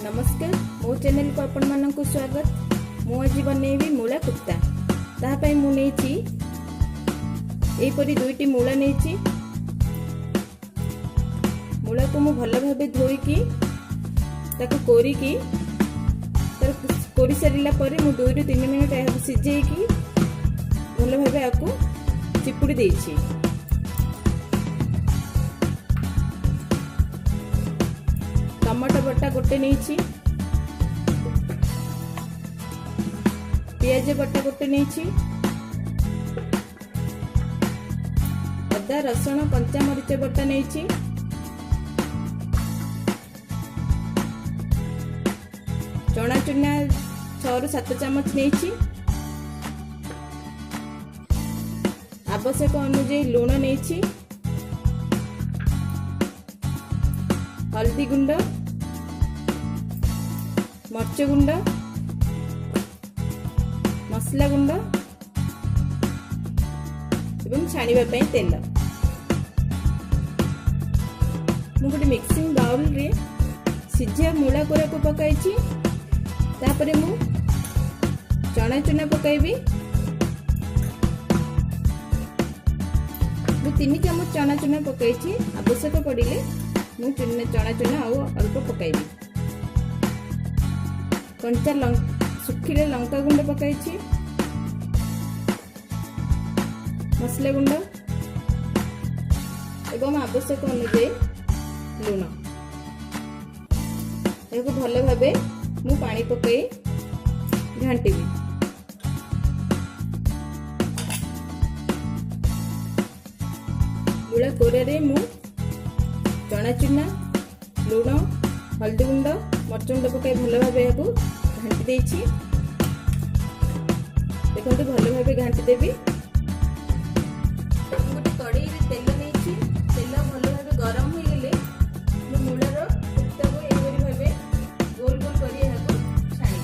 नमस्कार मो चैनल को आपण मानक स्वागत। मु आज बनैबी मूला कुप्ता। ताहापाई मु नेछि एपरी दुईटी मूला नेछि। मूला को मु भल भाबे धोईकी ताको कोरिकी कोरी सारिला परे मु 2 ରୁ 3 मिनिट एहा सिजेकी भल भाबे आकु चिपुड़ी देछि। टमाटो बटा गोटे नहीं, पियाज बटा गोटे नहीं, अदा रसुण कंचा मरीच बटा नहीं, चना चुना 6 ରୁ 7 चामच नहीं, आवश्यक अनुसार लुण नहीं, हल्दी गुंड, मर्च गुंड, मसला गुंड एवं छाणीबा पई तेल। मु गोटे मिक्सिंग बाउल रे सिझा मूला कोरा को पकाइछि। तापरे मु चना चुना पकाइबी। मु 3 चामच चना चुना पकाइछि। आवश्यक पड़िले मु चना चुना आउ अल्प पकाइबी। कंचा सुखिले लंका गुंड पकाइछि, मसला गुंड एवं आवश्यक अनुसार लुण। एको भल भाबे मु पानी पकाई घांटीबी। मूला कोरा रे मु चना चुना लुण हल्दी गुंड मर्च गुंड पकाई भल भाबे याकू घांटी देछि। देखंतु भल भाबे घांटी देबी। गोटे कढ़ाई रे तेल नेछि। तेल भल भाबे गरम होई गेले मु मूलार कुप्ता को एवरी भाबे गोल गोल करी याकू छाणी।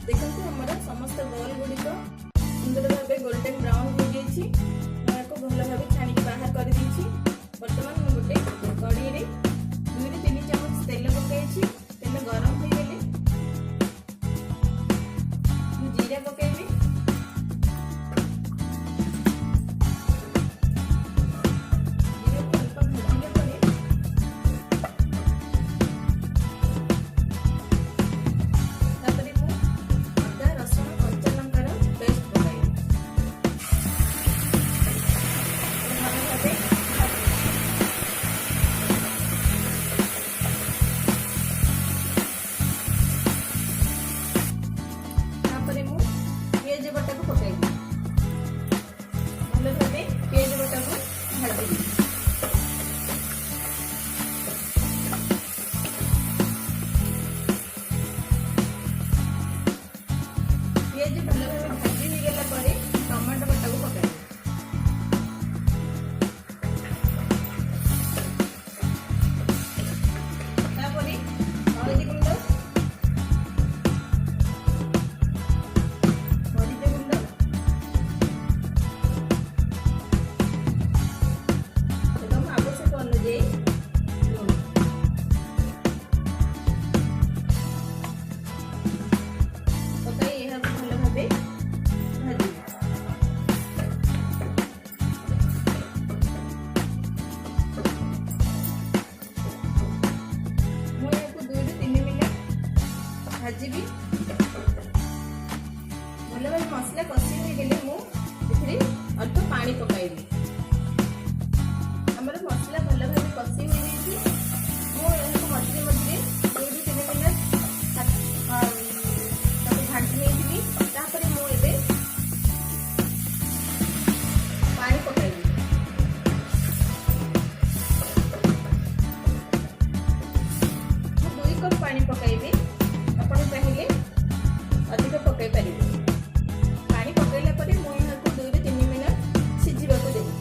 देखो हमारा समस्त बॉल गुड़ी सुंदर भाव गोल्डन ब्राउन हो जाइए। भल भाव छाणी बाहर कर दी। बर्तमान गोटे कढ़ाई रे 2 ରୁ 3 चामच तेल पकाई। तेल गरम हो गले जीरा पकाइबी। पियाज बटा को पकाइबी। भल भाबे पियाज बटा को भाजिबी। पियाज भल भाबे भाजी हो गेला परे टमाटो बटा को पकाइबी। तापरे हळदी गुंड मसला कषि हो गले मु एथिरे अल्प पानी पकाइबी। हमर मसला भल भाबे कषि हो गई मु एहाको मझे मझे 2-3 मिनट ताको घांटी नेइथिबी। तापर मु एबे पानी पकाइबी। मु 2 कप पानी पकाइबी। आपण चाहिले अधिक पकाई पारिबे। पानी पकाइला परे मु एहाको 2-3 मिनट सिझिबाको देबी।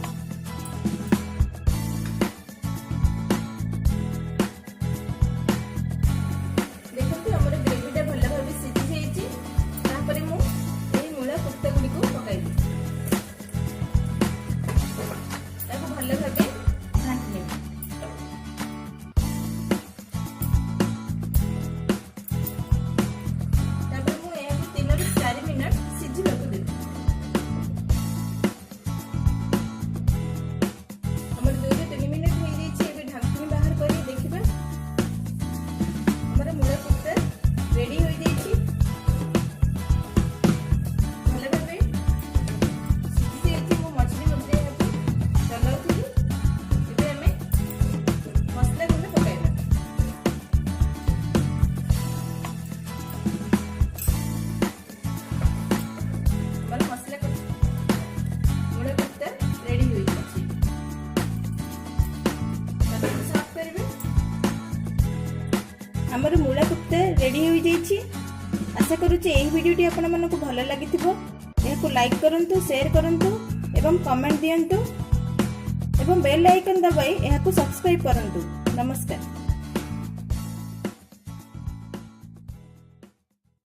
देखंतु हमर ग्रेवीटा भल भाबे सिझि जाईछि। तापर मु एई मूला कुफ्ता गुडी को पकाइबी। ताको भल भाबे घांटी नेबी। तापर मु एहाको 3-4 मिनट सिझिबाको देबी। हमर 2-3 मिनट हो जाईछि। एबे ढाकनी बाहर करी देखिबा हमर मूला कुफ्ता रेडी हो जाईछि। भल भाबे सिझि जाईछि। मु मछली मछली एहाको चलाउथिली। एबे हमें मसला गुंड पकाइबा। हमर मसला मूला कुफ्ता रेडी हो जाईछि। ताको साफ करबे। हमर मूला कुफ्ता रेडी हो जाईछि। आशा करूछि एही वीडियोटी आपण मानकु भल लागिथिबो। एहाकु लाइक करंतु, शेयर करंतु एवं कमेंट दियंतु एवं बेल आइकन दबाई एहाकु सब्सक्राइब करंतु। नमस्कार।